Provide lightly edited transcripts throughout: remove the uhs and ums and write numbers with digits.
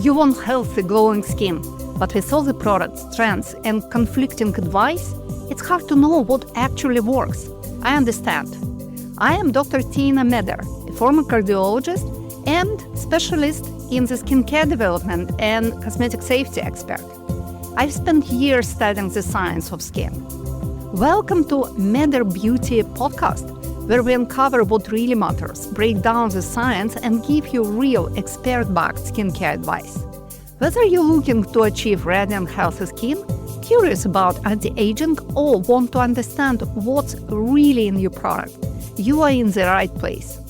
You want healthy, glowing skin, but with all the products, trends, and conflicting advice, it's hard to know what actually works. I understand. I am Dr. Tina Meder, a former cardiologist and specialist in the skincare development and cosmetic safety expert. I've spent years studying the science of skin. Welcome to Meder Beauty podcast, where we uncover what really matters, break down the science, and give you real expert-backed skincare advice. Whether you're looking to achieve radiant, healthy skin, curious about anti-aging, or want to understand what's really in your product, you are in the right place.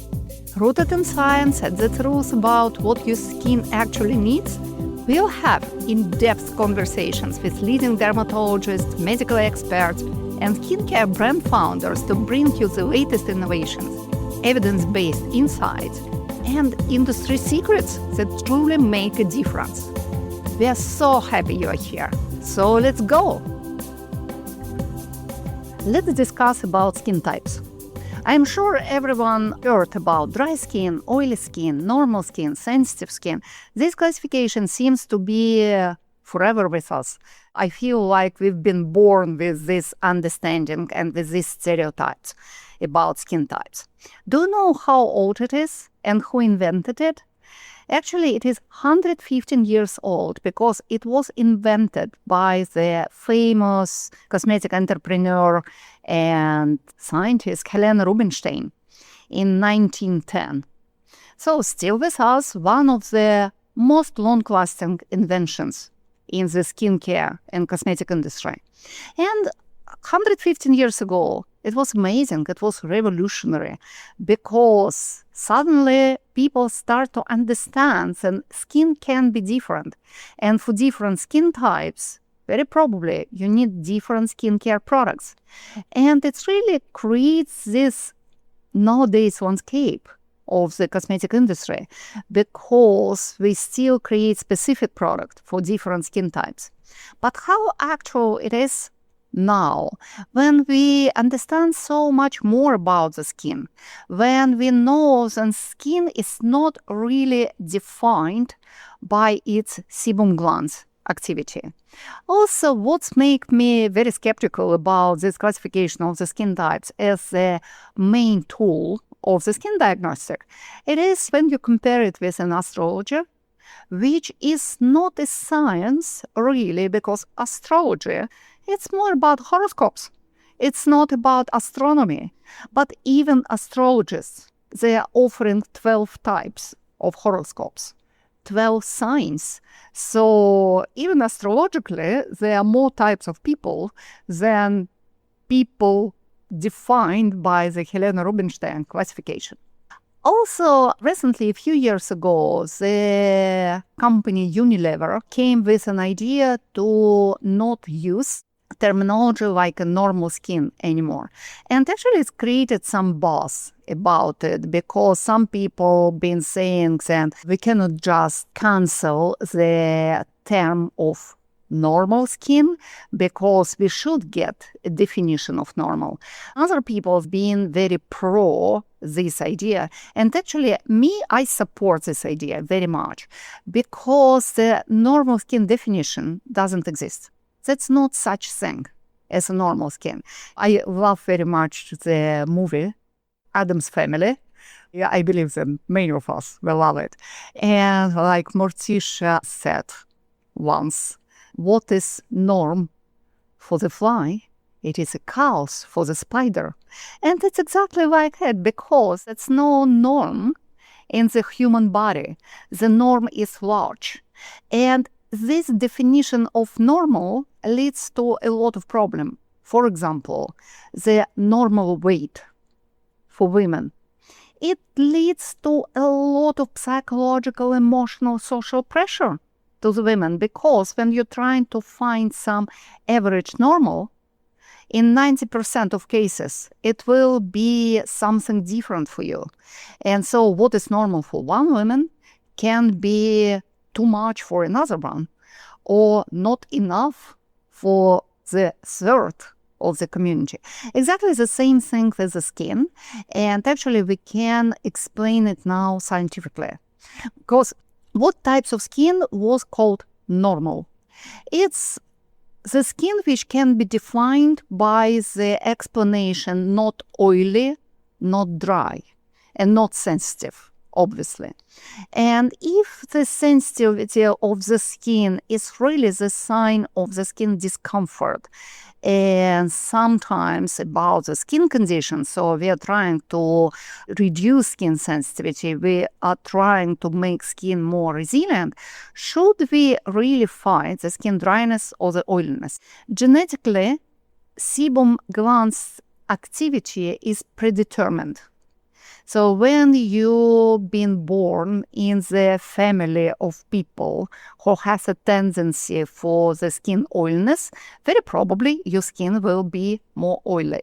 Rooted in science and the truth about what your skin actually needs, we'll have in-depth conversations with leading dermatologists, medical experts, and skincare brand founders to bring you the latest innovations, evidence-based insights, and industry secrets that truly make a difference. We are so happy you are here. So let's go. Let's discuss about skin types. I'm sure everyone heard about dry skin, oily skin, normal skin, sensitive skin. This classification seems to be forever with us. I feel like we've been born with this understanding and with these stereotypes about skin types. Do you know how old it is and who invented it? Actually, it is 115 years old because it was invented by the famous cosmetic entrepreneur and scientist Helena Rubinstein in 1910. So still with us, one of the most long-lasting inventions in the skincare and cosmetic industry. And 115 years ago, it was amazing, it was revolutionary, because suddenly people start to understand that skin can be different. And for different skin types, very probably you need different skincare products. And it really creates this nowadays landscape of the cosmetic industry, because we still create specific product for different skin types. But how actual it is now, when we understand so much more about the skin, when we know that skin is not really defined by its sebum glands activity. Also, what's make me very skeptical about this classification of the skin types as the main tool of the skin diagnostic, it is when you compare it with an astrologer, which is not a science really, because astrology, it's more about horoscopes. It's not about astronomy. But even astrologists, they are offering 12 types of horoscopes, 12 signs. So even astrologically, there are more types of people than people defined by the Helena Rubinstein classification. Also, recently, a few years ago, the company Unilever came with an idea to not use terminology like a normal skin anymore. And actually, it's created some buzz about it, because some people been saying that we cannot just cancel the term of normal skin, because we should get a definition of normal. Other people have been very pro this idea. And actually, I support this idea very much, because the normal skin definition doesn't exist. That's not such thing as a normal skin. I love very much the movie Addams Family. Yeah, I believe that many of us will love it. And like Morticia said once, what is norm for the fly? It is a chaos for the spider. And it's exactly like that, because there's no norm in the human body. The norm is large. And this definition of normal leads to a lot of problem. For example, the normal weight for women. It leads to a lot of psychological, emotional, social pressure to the women, because when you're trying to find some average normal, in 90% of cases, it will be something different for you. And so what is normal for one woman can be too much for another one, or not enough for the third of the community. Exactly the same thing with the skin. And actually, we can explain it now scientifically. Because What types of skin was called normal? It's the skin which can be defined by the explanation not oily, not dry, and not sensitive, obviously. And if the sensitivity of the skin is really the sign of the skin discomfort, and sometimes about the skin condition, so we are trying to reduce skin sensitivity, we are trying to make skin more resilient, should we really fight the skin dryness or the oiliness? Genetically, sebum glands activity is predetermined. So when you've been born in the family of people who has a tendency for the skin oiliness, very probably your skin will be more oily.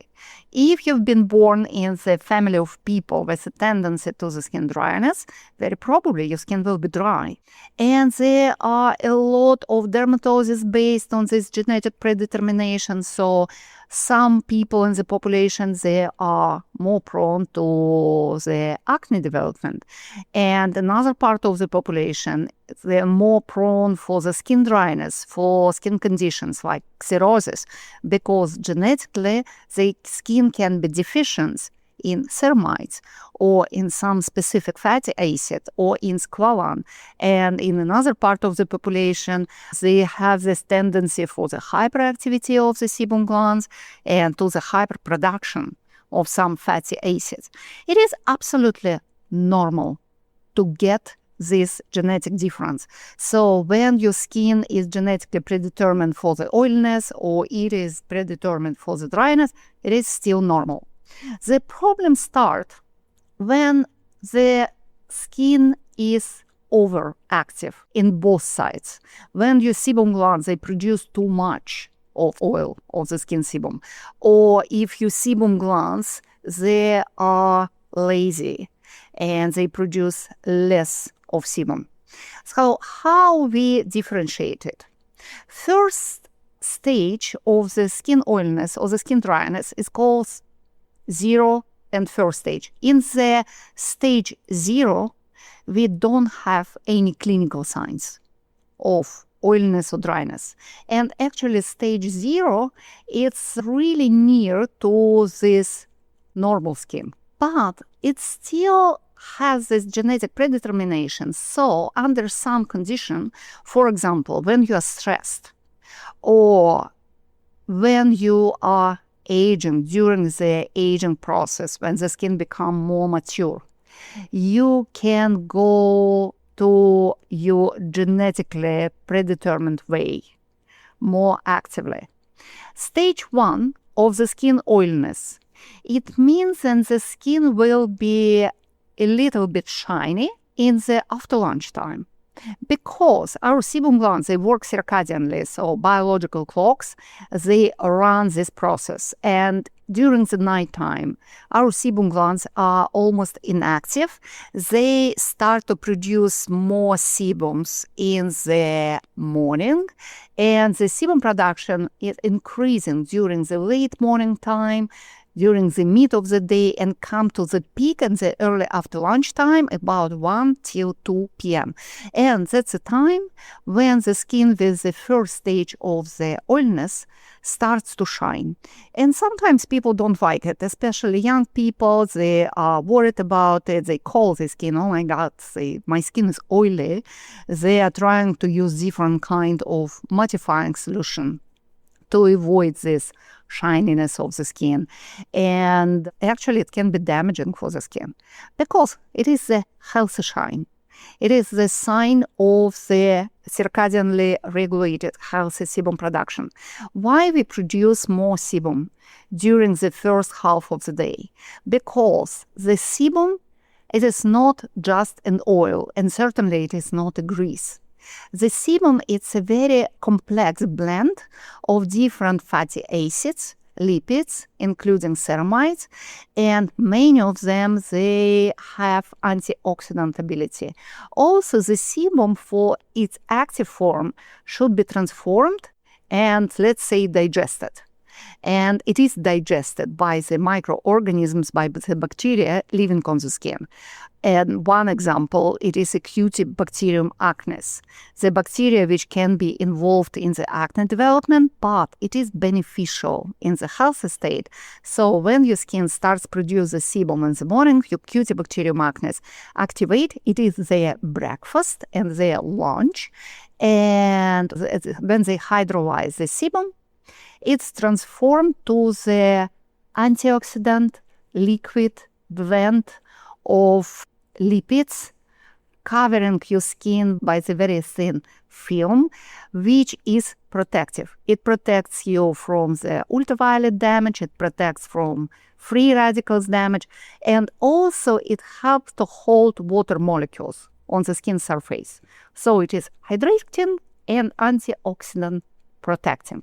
If you've been born in the family of people with a tendency to the skin dryness, very probably your skin will be dry. And there are a lot of dermatoses based on this genetic predetermination. So some people in the population, they are more prone to the acne development. And another part of the population, they're more prone for the skin dryness, for skin conditions like cirrhosis, because genetically the skin can be deficient in ceramides or in some specific fatty acid or in squalane. And in another part of the population, they have this tendency for the hyperactivity of the sebum glands and to the hyperproduction of some fatty acids. It is absolutely normal to get this genetic difference. So when your skin is genetically predetermined for the oiliness or it is predetermined for the dryness, it is still normal. The problem starts when the skin is overactive in both sides. When your sebum glands, they produce too much of oil of the skin sebum. Or if your sebum glands, they are lazy and they produce less of sebum. So how we differentiate it? First stage of the skin oiliness or the skin dryness is called 0 and first stage. In the stage 0, we don't have any clinical signs of oiliness or dryness. And actually stage 0, it's really near to this normal skin. But it still has this genetic predetermination. So under some condition, for example, when you are stressed or when you are aging, during the aging process, when the skin becomes more mature, you can go to your genetically predetermined way more actively. Stage 1 of the skin oiliness, it means that the skin will be a little bit shiny in the after lunch time. Because our sebum glands, they work circadianly, so biological clocks, they run this process. And during the nighttime, our sebum glands are almost inactive. They start to produce more sebums in the morning, and the sebum production is increasing during the late morning time, during the mid of the day, and come to the peak in the early after lunch time, about 1 till 2 p.m. And that's the time when the skin with the first stage of the oiliness starts to shine. And sometimes people don't like it, especially young people. They are worried about it. They call the skin, oh my God, my skin is oily. They are trying to use different kind of mattifying solution to avoid this shininess of the skin. And actually it can be damaging for the skin because it is a healthy shine. It is the sign of the circadianly regulated healthy sebum production. Why we produce more sebum during the first half of the day? Because the sebum, it is not just an oil, and certainly it is not a grease. The sebum, it's a very complex blend of different fatty acids, lipids, including ceramides, and many of them, they have antioxidant ability. Also, the sebum for its active form should be transformed and, let's say, digested. and it is digested by the microorganisms, by the bacteria living on the skin. And one example, it is a Cutibacterium acnes, the bacteria which can be involved in the acne development, but it is beneficial in the healthy state. So when your skin starts produce the sebum in the morning, your Cutibacterium acnes activate. It is their breakfast and their lunch. And when they hydrolyze the sebum, it's transformed to the antioxidant liquid blend of lipids covering your skin by the very thin film, which is protective. It protects you from the ultraviolet damage, it protects from free radicals damage, and also it helps to hold water molecules on the skin surface. So it is hydrating and antioxidant protecting.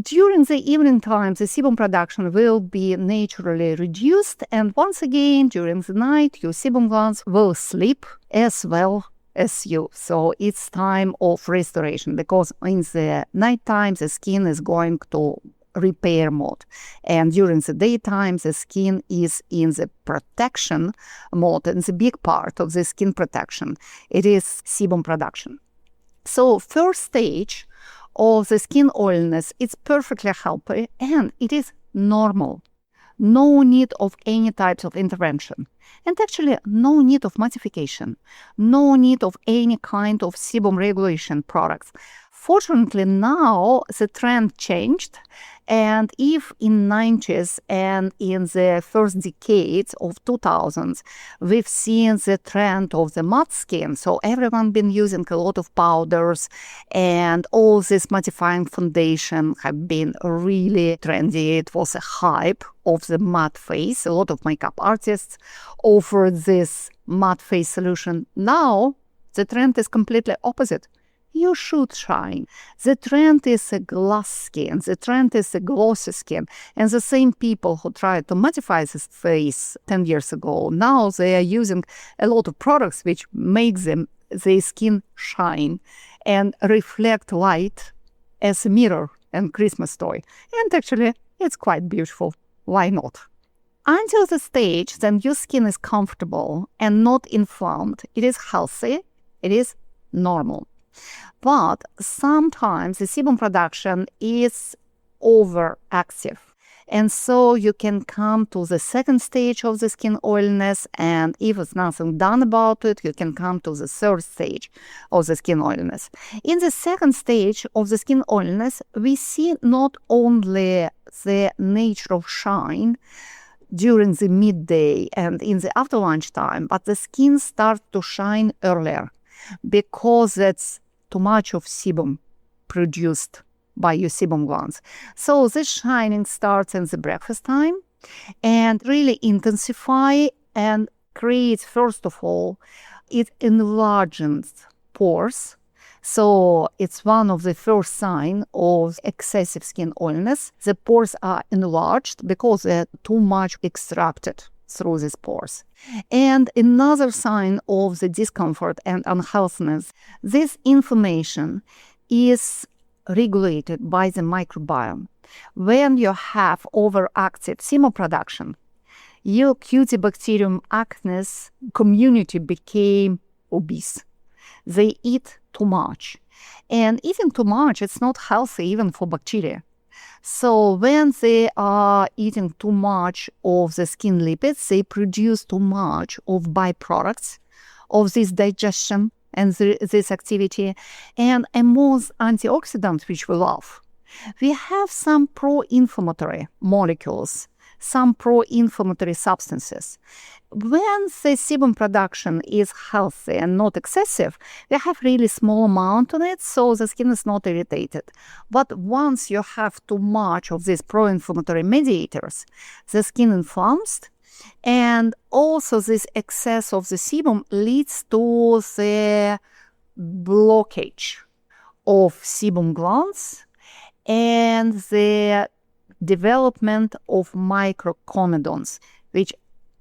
During the evening time, the sebum production will be naturally reduced, and once again, during the night, your sebum glands will sleep as well as you. So it's time of restoration, because in the nighttime, the skin is going to repair mode, and during the daytime, the skin is in the protection mode, and the big part of the skin protection, it is sebum production. So first stage of the skin oiliness, it's perfectly healthy and it is normal. No need of any types of intervention. And actually, no need of modification. No need of any kind of sebum regulation products. Fortunately, now the trend changed, and if in 90s and in the first decades of 2000s, we've seen the trend of the matte skin, so everyone been using a lot of powders, and all this mattifying foundation have been really trendy. It was a hype of the matte face. A lot of makeup artists offered this matte face solution. Now, the trend is completely opposite. You should shine. The trend is a glass skin. The trend is a glossy skin. And the same people who tried to mattify this face 10 years ago, now they are using a lot of products which make their skin shine and reflect light as a mirror and Christmas toy. And actually, it's quite beautiful. Why not? Until the stage then your skin is comfortable and not inflamed, it is healthy, it is normal. But sometimes the sebum production is overactive. And so you can come to the second stage of the skin oiliness, and if it's nothing done about it, you can come to the third stage of the skin oiliness. In the second stage of the skin oiliness, we see not only the nature of shine during the midday and in the after lunch time, but the skin starts to shine earlier because it's too much of sebum produced by your sebum glands. So this shining starts in the breakfast time and really intensify and creates, first of all, it enlarges pores. So it's one of the first signs of excessive skin oiliness. The pores are enlarged because they're too much extracted through these pores. And another sign of the discomfort and unhealthiness, this inflammation is regulated by the microbiome. When you have overactive sebum production, your Cutibacterium acnes community became obese. They eat too much. And eating too much, it's not healthy even for bacteria. So when they are eating too much of the skin lipids, they produce too much of byproducts of this digestion and this activity. And among antioxidants, which we love, we have some pro-inflammatory molecules, some pro-inflammatory substances. When the sebum production is healthy and not excessive, we have really small amount on it, so the skin is not irritated. But once you have too much of these pro-inflammatory mediators, the skin inflames, and also this excess of the sebum leads to the blockage of sebum glands and the development of microcomedones, which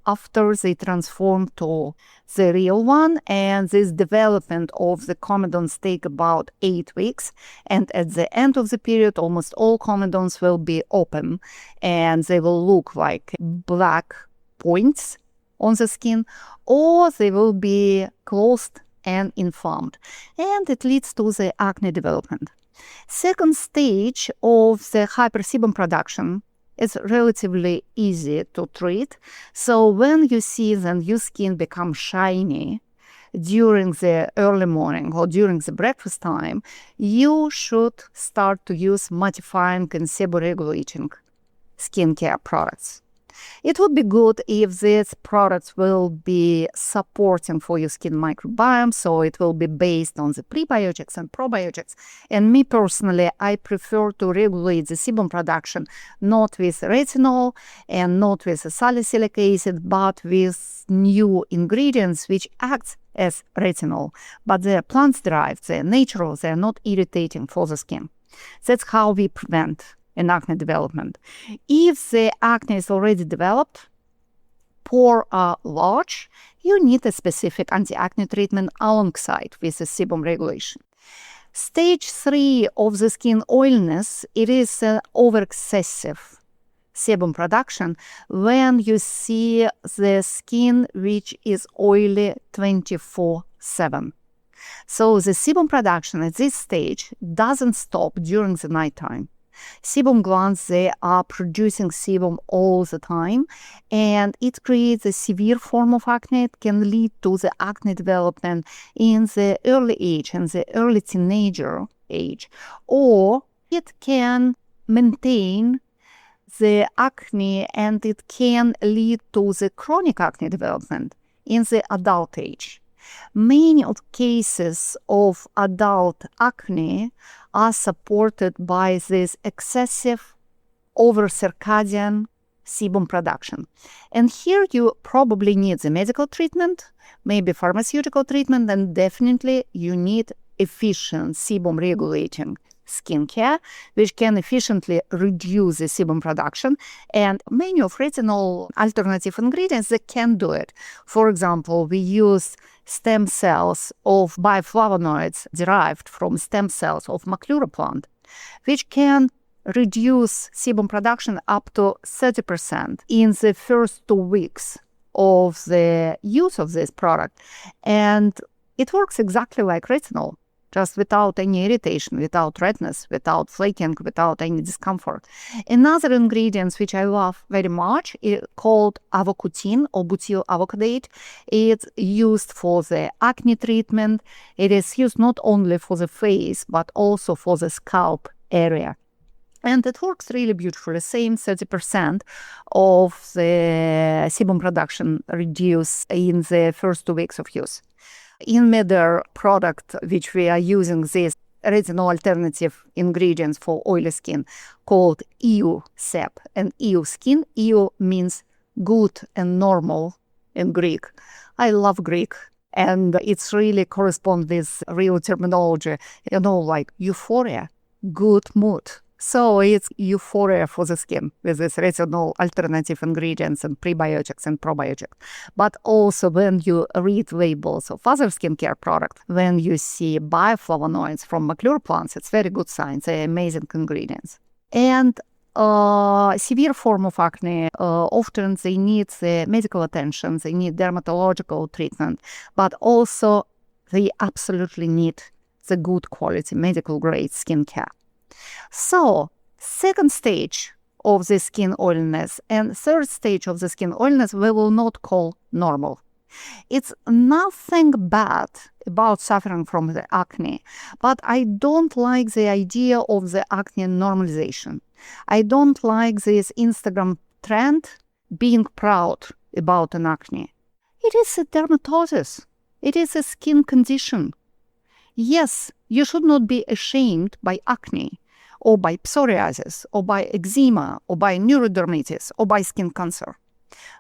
after they transform to the real one, and this development of the comedones take about 8 weeks, and at the end of the period almost all comedones will be open and they will look like black points on the skin, or they will be closed and inflamed, and it leads to the acne development. Second stage of the hypersebum production is relatively easy to treat. So when you see then your skin become shiny during the early morning or during the breakfast time, you should start to use mattifying and sebo-regulating skincare products. It would be good if these products will be supporting for your skin microbiome, so it will be based on the prebiotics and probiotics. And me personally, I prefer to regulate the sebum production not with retinol and not with salicylic acid, but with new ingredients which act as retinol. But they're plant-derived, they're natural, they're not irritating for the skin. That's how we prevent an acne development. If the acne is already developed, pores are large, you need a specific anti-acne treatment alongside with the sebum regulation. Stage 3 of the skin oiliness, it is over-excessive sebum production when you see the skin which is oily 24/7. So the sebum production at this stage doesn't stop during the nighttime. Sebum glands, they are producing sebum all the time, and it creates a severe form of acne. It can lead to the acne development in the early age, in the early teenager age, or it can maintain the acne and it can lead to the chronic acne development in the adult age. Many of cases of adult acne are supported by this excessive over circadian sebum production. And here you probably need the medical treatment, maybe pharmaceutical treatment, and definitely you need efficient sebum regulating skincare, which can efficiently reduce the sebum production. And many of retinol alternative ingredients that can do it. For example, we use stem cells of bioflavonoids derived from stem cells of maclura plant, which can reduce sebum production up to 30% in the first 2 weeks of the use of this product. And it works exactly like retinol, just without any irritation, without redness, without flaking, without any discomfort. Another ingredient which I love very much is called avocutin or butyl avocadate. It's used for the acne treatment. It is used not only for the face, but also for the scalp area. And it works really beautifully. Same 30% of the sebum production reduced in the first 2 weeks of use. In Meder product, which we are using this retinol alternative ingredients for oily skin called EU sep and EU skin. EU means good and normal in Greek. I love Greek, and it's really corresponds with real terminology, like euphoria, good mood. So it's euphoria for the skin with this retinol alternative ingredients and prebiotics and probiotics. But also when you read labels of other skincare products, when you see bioflavonoids from maclura plants, it's very good sign. They're amazing ingredients. And severe form of acne, often they need the medical attention, they need dermatological treatment, but also they absolutely need the good quality medical grade skincare. So, second stage of the skin oiliness and third stage of the skin oiliness we will not call normal. It's nothing bad about suffering from the acne, but I don't like the idea of the acne normalization. I don't like this Instagram trend being proud about an acne. It is a dermatosis. It is a skin condition. Yes, you should not be ashamed by acne, or by psoriasis, or by eczema, or by neurodermitis, or by skin cancer.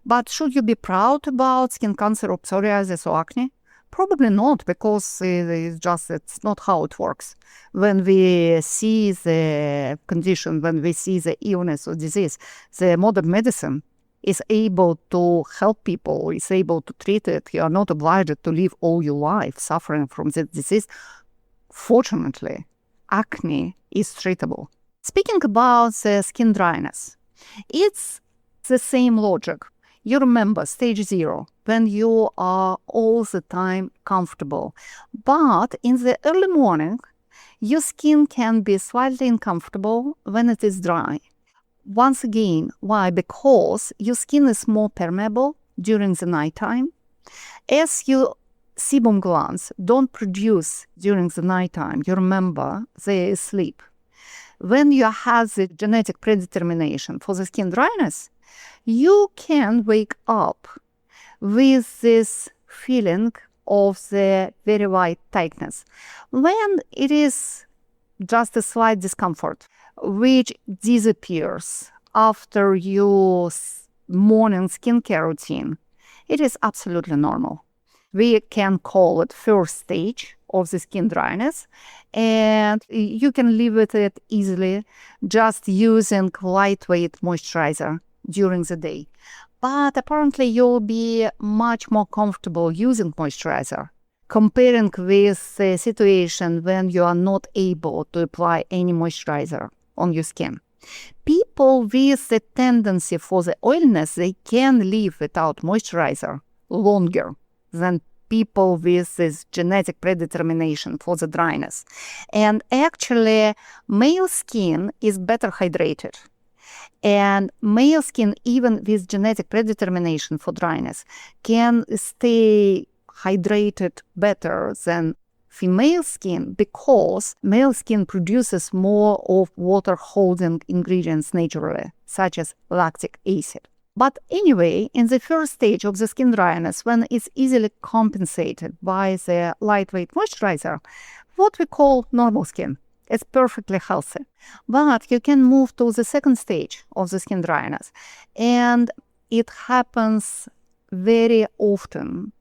But should you be proud about skin cancer or psoriasis or acne? Probably not, because it's not how it works. When we see the condition, when we see the illness or disease, the modern medicine is able to help people, is able to treat it. You are not obliged to live all your life suffering from this disease. Fortunately, acne is treatable. Speaking about the skin dryness, it's the same logic. You remember stage 0, when you are all the time comfortable. But in the early morning, your skin can be slightly uncomfortable when it is dry. Once again, why? Because your skin is more permeable during the nighttime. As your sebum glands don't produce during the nighttime, you remember, they are asleep. When you have the genetic predetermination for the skin dryness, you can wake up with this feeling of the very light tightness, when it is just a slight discomfort, which disappears after your morning skincare routine. It is absolutely normal. We can call it first stage of the skin dryness, and you can live with it easily just using lightweight moisturizer during the day. But apparently you'll be much more comfortable using moisturizer comparing with the situation when you are not able to apply any moisturizer on your skin. People with the tendency for the oiliness, they can live without moisturizer longer than people with this genetic predetermination for the dryness. And actually, male skin is better hydrated. And male skin, even with genetic predetermination for dryness, can stay hydrated better than female skin because male skin produces more of water-holding ingredients naturally, such as lactic acid. But anyway, in the first stage of the skin dryness, when it's easily compensated by the lightweight moisturizer, what we call normal skin, it's perfectly healthy. But you can move to the second stage of the skin dryness, and it happens very often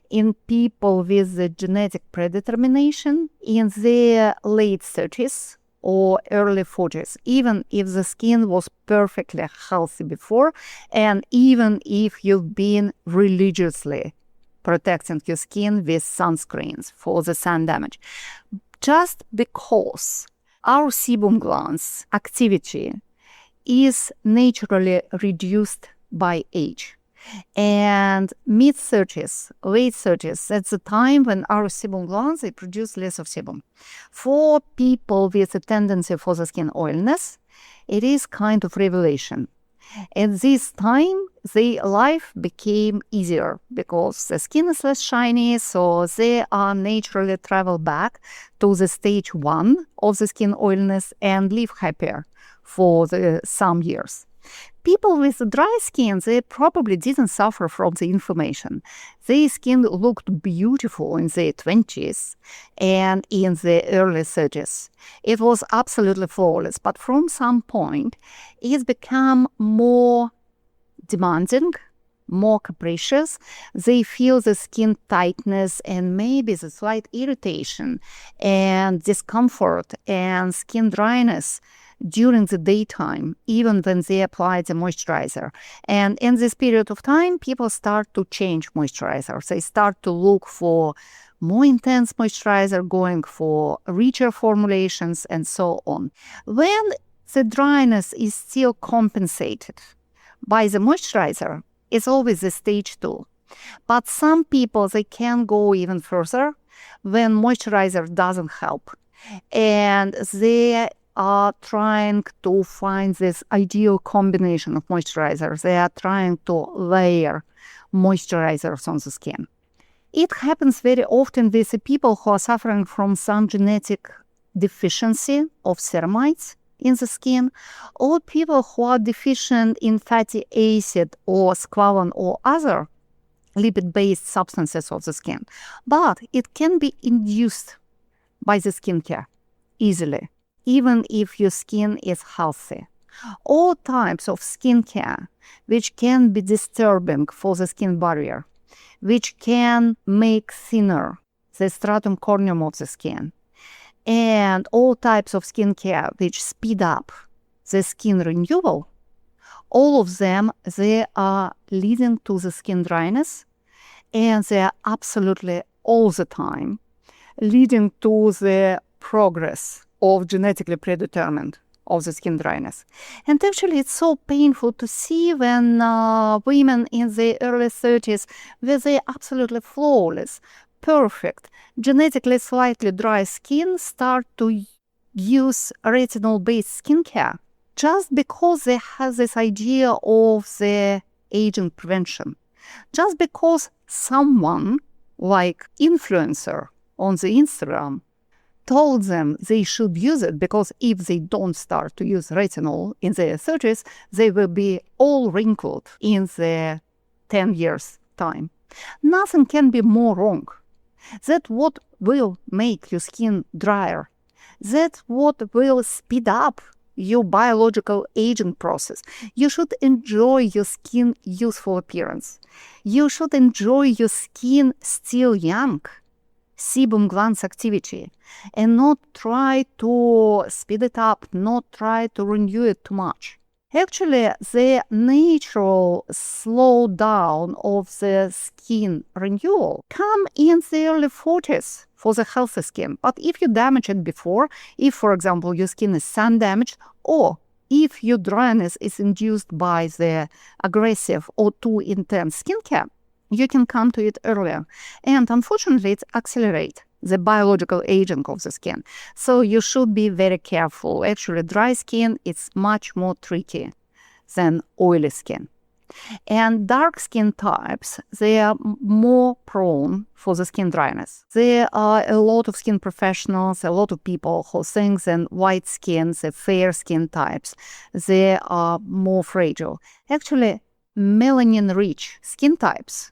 in people with the genetic predetermination in their late 30s or early 40s, even if the skin was perfectly healthy before, and even if you've been religiously protecting your skin with sunscreens for the sun damage. Just because our sebum glands activity is naturally reduced by age. And mid-30s, late 30s, that's the time when our sebum glands, they produce less of sebum. For people with a tendency for the skin oiliness, it is kind of revelation. At this time, their life became easier because the skin is less shiny, so they are naturally travel back to the stage 1 of the skin oiliness and live happier for some years. People with dry skin, they probably didn't suffer from the inflammation. Their skin looked beautiful in their 20s and in the early 30s. It was absolutely flawless, but from some point, it's become more demanding, more capricious. They feel the skin tightness and maybe the slight irritation and discomfort and skin dryness during the daytime, even when they apply the moisturizer. And in this period of time, people start to change moisturizers. They start to look for more intense moisturizer, going for richer formulations, and so on. When the dryness is still compensated by the moisturizer, it's always the stage 2. But some people, they can go even further when moisturizer doesn't help. And they are trying to find this ideal combination of moisturizers. They are trying to layer moisturizers on the skin. It happens very often with the people who are suffering from some genetic deficiency of ceramides in the skin, or people who are deficient in fatty acid or squalane or other lipid-based substances of the skin. But it can be induced by the skincare easily, even if your skin is healthy. All types of skincare which can be disturbing for the skin barrier, which can make thinner the stratum corneum of the skin, and all types of skincare which speed up the skin renewal, all of them, they are leading to the skin dryness, and they are absolutely all the time leading to the progress of genetically predetermined of the skin dryness. And actually, it's so painful to see when women in the early 30s, with their absolutely flawless, perfect, genetically slightly dry skin, start to use retinol-based skincare just because they have this idea of the aging prevention. Just because someone like influencer on the Instagram told them they should use it, because if they don't start to use retinol in their 30s, they will be all wrinkled in the 10 years time. Nothing can be more wrong. That's what will make your skin drier. That's what will speed up your biological aging process. You should enjoy your skin youthful appearance. You should enjoy your skin still young, sebum glands activity, and not try to speed it up, not try to renew it too much. Actually, the natural slowdown of the skin renewal come in the early 40s for the healthy skin. But if you damage it before, if, for example, your skin is sun damaged, or if your dryness is induced by the aggressive or too intense skincare, you can come to it earlier. And unfortunately, it accelerates the biological aging of the skin. So you should be very careful. Actually, dry skin is much more tricky than oily skin. And dark skin types, they are more prone for the skin dryness. There are a lot of skin professionals, a lot of people who think that white skin, the fair skin types, they are more fragile. Actually, melanin-rich skin types,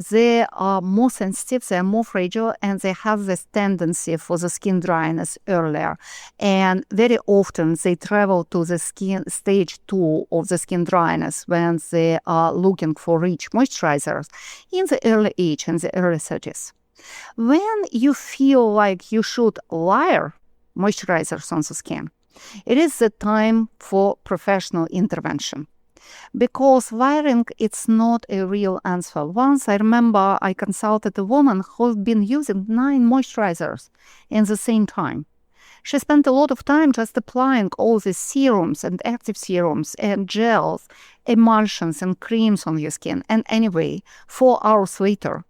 they are more sensitive, they are more fragile, and they have this tendency for the skin dryness earlier. And very often they travel to the skin stage 2 of the skin dryness when they are looking for rich moisturizers in the early age, in the early 30s. When you feel like you should layer moisturizers on the skin, it is the time for professional intervention. Because wiring, it's not a real answer. Once I remember I consulted a woman who'd been using 9 moisturizers in the same time. She spent a lot of time just applying all these serums and active serums and gels, emulsions and creams on your skin. And anyway, 4 hours later,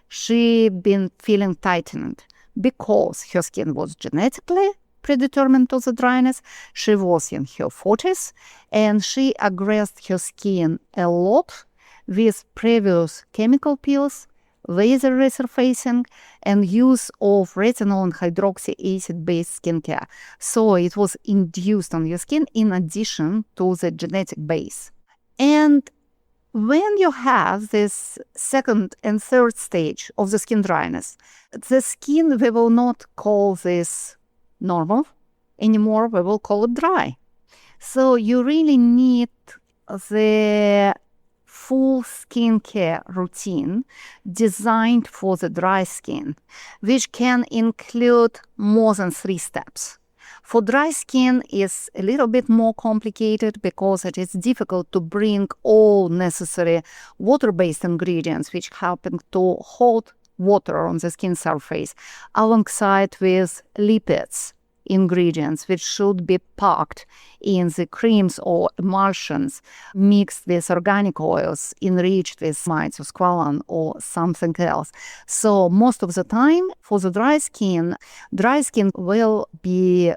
she'd been feeling tightened because her skin was genetically predetermined to the dryness. She was in her 40s, and she aggressed her skin a lot with previous chemical peels, laser resurfacing, and use of retinol and hydroxy acid-based skincare. So it was induced on your skin in addition to the genetic base. And when you have this second and third stage of the skin dryness, the skin, we will not call this normal anymore, we will call it dry. So you really need the full skincare routine designed for the dry skin, which can include more than 3 steps. For dry skin, it's a little bit more complicated because it is difficult to bring all necessary water-based ingredients which happen to hold water on the skin surface, alongside with lipids ingredients which should be packed in the creams or emulsions mixed with organic oils enriched with mites or squalane or something else. So most of the time for the dry skin will be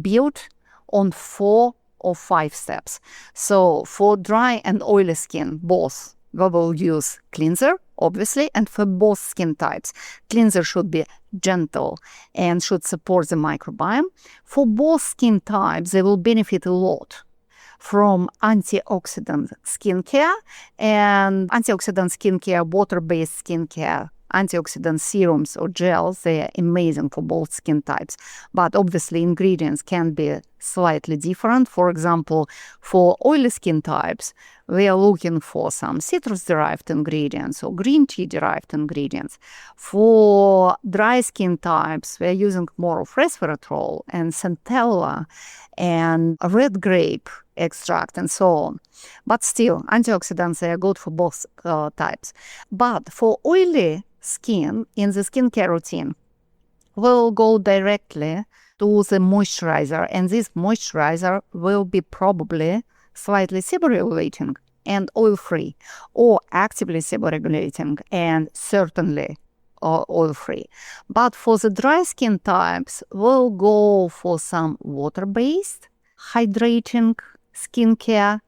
built on 4 or 5 steps. So for dry and oily skin, both, we will use cleanser, obviously, and for both skin types, cleanser should be gentle and should support the microbiome. For both skin types, they will benefit a lot from antioxidant skincare, and antioxidant skincare, water-based skincare, antioxidant serums or gels, they are amazing for both skin types. But obviously ingredients can be slightly different. For example, for oily skin types, we are looking for some citrus-derived ingredients or green tea-derived ingredients. For dry skin types, we are using more of resveratrol and centella and red grape extract and so on. But still, antioxidants are good for both types. But for oily skin, in the skincare routine, we'll go directly to the moisturizer, and this moisturizer will be probably slightly seborregulating and oil-free, or actively seborregulating and certainly oil-free. But for the dry skin types, we'll go for some water-based, hydrating skincare,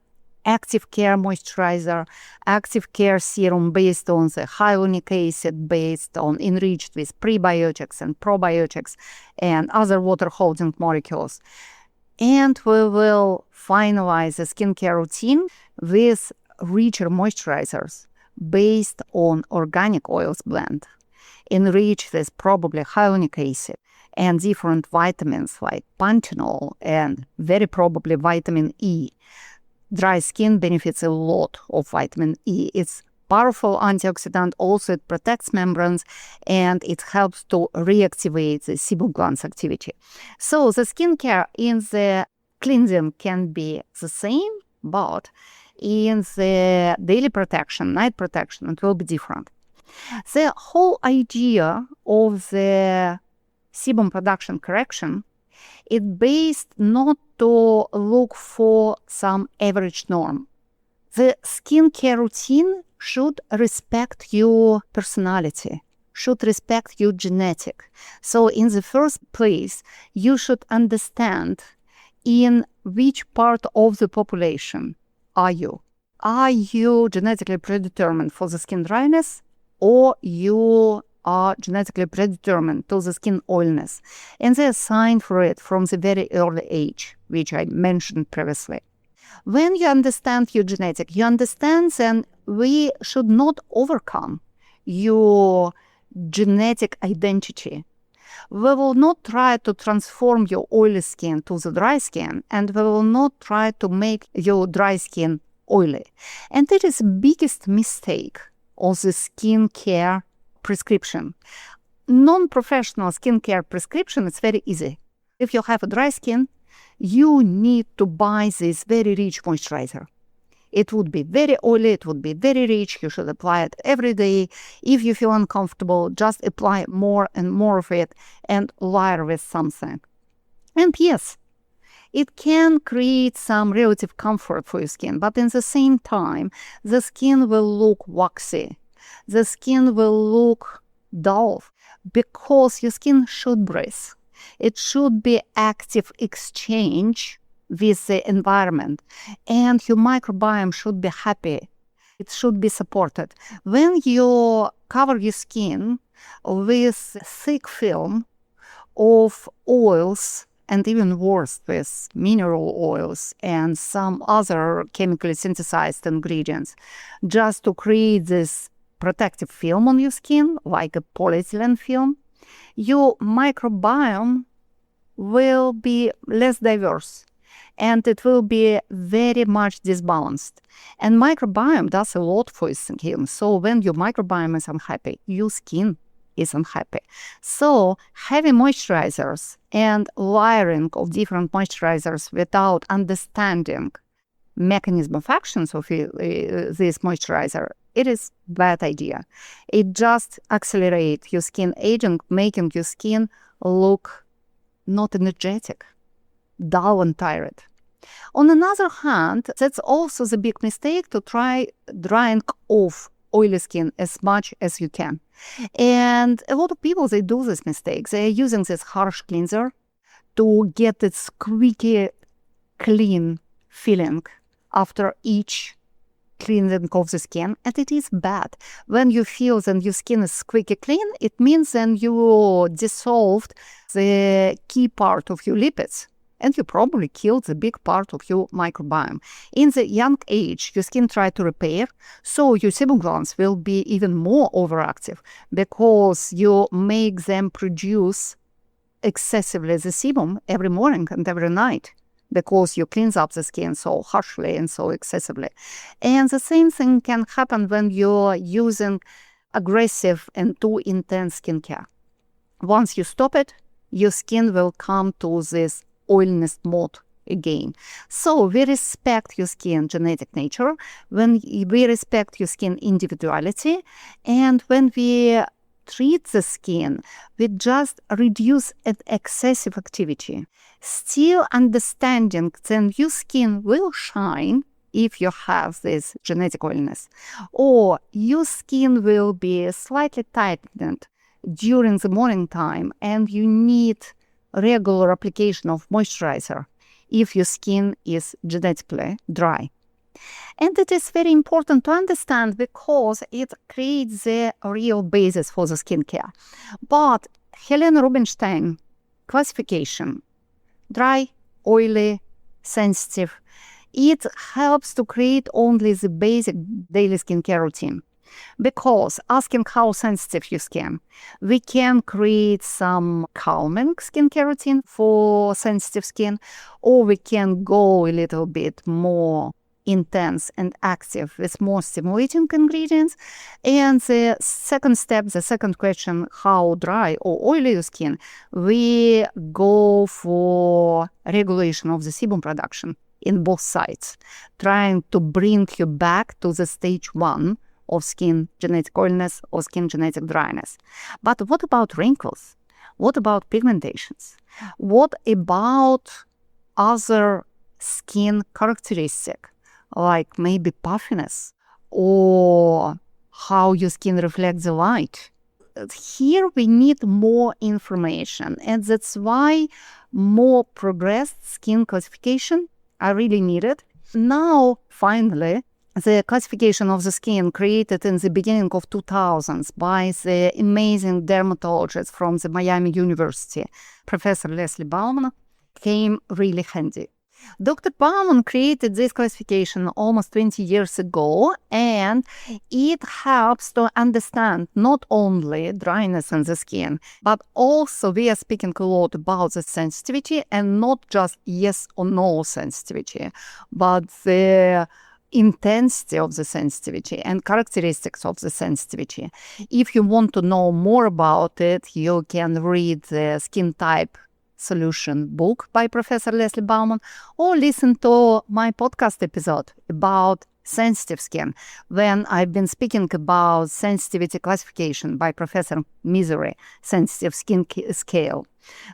active care moisturizer, active care serum based on the hyaluronic acid, based on enriched with prebiotics and probiotics and other water-holding molecules. And we will finalize the skincare routine with richer moisturizers based on organic oils blend, enriched with probably hyaluronic acid and different vitamins like panthenol and very probably vitamin E. Dry skin benefits a lot of vitamin E. It's powerful antioxidant. Also, it protects membranes and it helps to reactivate the sebum glands activity. So the skincare in the cleansing can be the same, but in the daily protection, night protection, it will be different. The whole idea of the sebum production correction is based not to look for some average norm. The skincare routine should respect your personality, should respect your genetic. So in the first place, you should understand in which part of the population are you. Are you genetically predetermined for the skin dryness, or you are genetically predetermined to the skin oiliness? And they are assigned for it from the very early age, which I mentioned previously. When you understand your genetic, you understand then we should not overcome your genetic identity. We will not try to transform your oily skin to the dry skin, and we will not try to make your dry skin oily. And it is the biggest mistake of the skincare prescription. Non-professional skincare prescription is very easy. If you have a dry skin, you need to buy this very rich moisturizer. It would be very oily, it would be very rich, you should apply it every day. If you feel uncomfortable, just apply more and more of it and layer with something. And yes, it can create some relative comfort for your skin, but in the same time, the skin will look waxy. The skin will look dull because your skin should breathe. It should be active exchange with the environment, and your microbiome should be happy. It should be supported. When you cover your skin with thick film of oils, and even worse with mineral oils and some other chemically synthesized ingredients, just to create this protective film on your skin, like a polyethylene film, your microbiome will be less diverse and it will be very much disbalanced. And microbiome does a lot for your skin. So when your microbiome is unhappy, your skin is unhappy. So heavy moisturizers and layering of different moisturizers without understanding mechanism of actions of this moisturizer, it is bad idea. It just accelerates your skin aging, making your skin look not energetic, dull and tired. On another hand, that's also the big mistake to try drying off oily skin as much as you can. And a lot of people, they do this mistake. They are using this harsh cleanser to get this squeaky clean feeling after each cleansing of the skin, and it is bad. When you feel that your skin is squeaky clean, it means then you dissolved the key part of your lipids, and you probably killed the big part of your microbiome. In the young age, your skin tried to repair, so your sebum glands will be even more overactive because you make them produce excessively the sebum every morning and every night, because you cleanse up the skin so harshly and so excessively. And the same thing can happen when you're using aggressive and too intense skincare. Once you stop it, your skin will come to this oiliness mode again. So we respect your skin genetic nature, when we respect your skin individuality, and when we treat the skin, we just reduce excessive activity. Still understanding that your skin will shine if you have this genetic oiliness, or your skin will be slightly tightened during the morning time and you need regular application of moisturizer if your skin is genetically dry. And it is very important to understand because it creates the real basis for the skincare. But Helena Rubinstein classification, dry, oily, sensitive, it helps to create only the basic daily skincare routine. Because asking how sensitive your skin, we can create some calming skincare routine for sensitive skin, or we can go a little bit more intense and active with more stimulating ingredients. And the second step, the second question, how dry or oily your skin, we go for regulation of the sebum production in both sides, trying to bring you back to the stage 1 of skin genetic oiliness or skin genetic dryness. But what about wrinkles? What about pigmentations? What about other skin characteristics, like maybe puffiness or how your skin reflects the light? Here we need more information, and that's why more progressed skin classification are really needed. Now, finally, the classification of the skin created in the beginning of 2000s by the amazing dermatologist from the Miami University, Professor Leslie Bauman, came really handy. Dr. Bauman created this classification almost 20 years ago, and it helps to understand not only dryness in the skin, but also we are speaking a lot about the sensitivity, and not just yes or no sensitivity, but the intensity of the sensitivity and characteristics of the sensitivity. If you want to know more about it, you can read the Skin Type Solution book by Professor Leslie Bauman, or listen to my podcast episode about sensitive skin, when I've been speaking about sensitivity classification by Professor Misery, sensitive skin scale.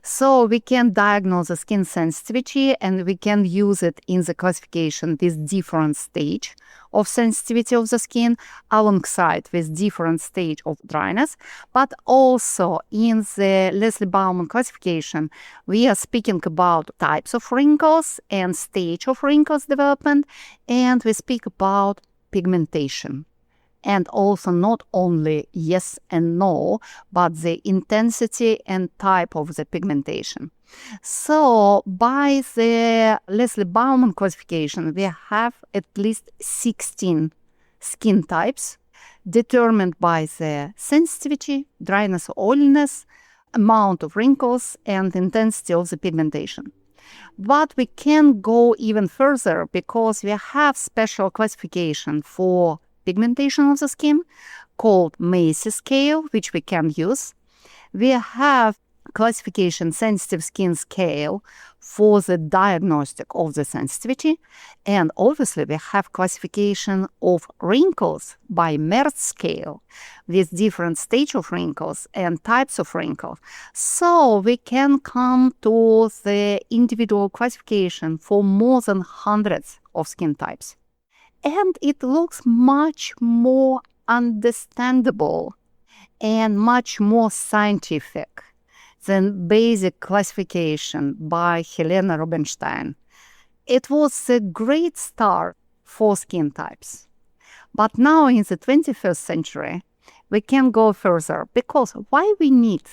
So we can diagnose the skin sensitivity, and we can use it in the classification with different stage of sensitivity of the skin, alongside with different stage of dryness. But also in the Leslie Bauman classification, we are speaking about types of wrinkles and stage of wrinkles development, and we speak about pigmentation. And also not only yes and no, but the intensity and type of the pigmentation. So by the Leslie Bauman classification, we have at least 16 skin types determined by the sensitivity, dryness, oiliness, amount of wrinkles, and intensity of the pigmentation. But we can go even further because we have special classification for pigmentation of the skin called Macy scale, which we can use. We have classification sensitive skin scale for the diagnostic of the sensitivity, and obviously we have classification of wrinkles by Merz scale with different stage of wrinkles and types of wrinkles. So we can come to the individual classification for more than hundreds of skin types. And it looks much more understandable and much more scientific than basic classification by Helena Rubinstein. It was a great start for skin types. But now in the 21st century, we can go further, because why we need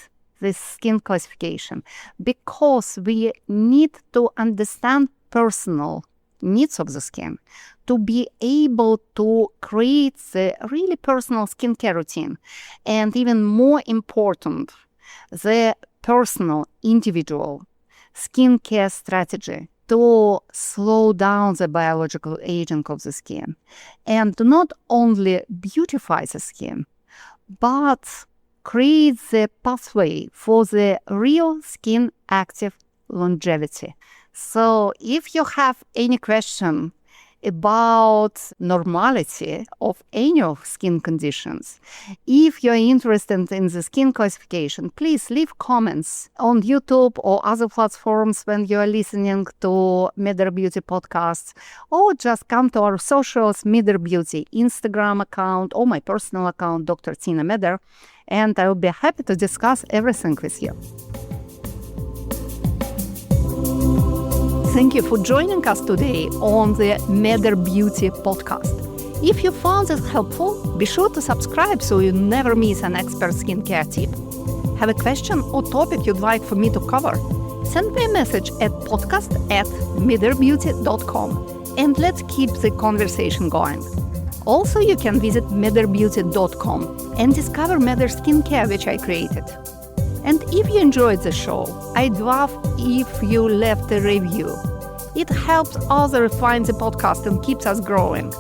this skin classification? Because we need to understand personal needs of the skin, to be able to create the really personal skincare routine, and even more important, the personal, individual skincare strategy to slow down the biological aging of the skin, and to not only beautify the skin, but create the pathway for the real skin active longevity. So if you have any question about normality of any of skin conditions, if you're interested in the skin classification, please leave comments on YouTube or other platforms when you're listening to Meder Beauty podcasts, or just come to our socials, Meder Beauty Instagram account or my personal account, Dr. Tina Meder, and I will be happy to discuss everything with you. Thank you for joining us today on the Meder Beauty podcast. If you found this helpful, be sure to subscribe so you never miss an expert skincare tip. Have a question or topic you'd like for me to cover? Send me a message at podcast@mederbeauty.com and let's keep the conversation going. Also, you can visit mederbeauty.com and discover Meder Skincare, which I created. And if you enjoyed the show, I'd love if you left a review. It helps others find the podcast and keeps us growing.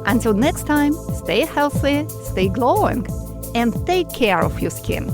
Until next time, stay healthy, stay glowing, and take care of your skin.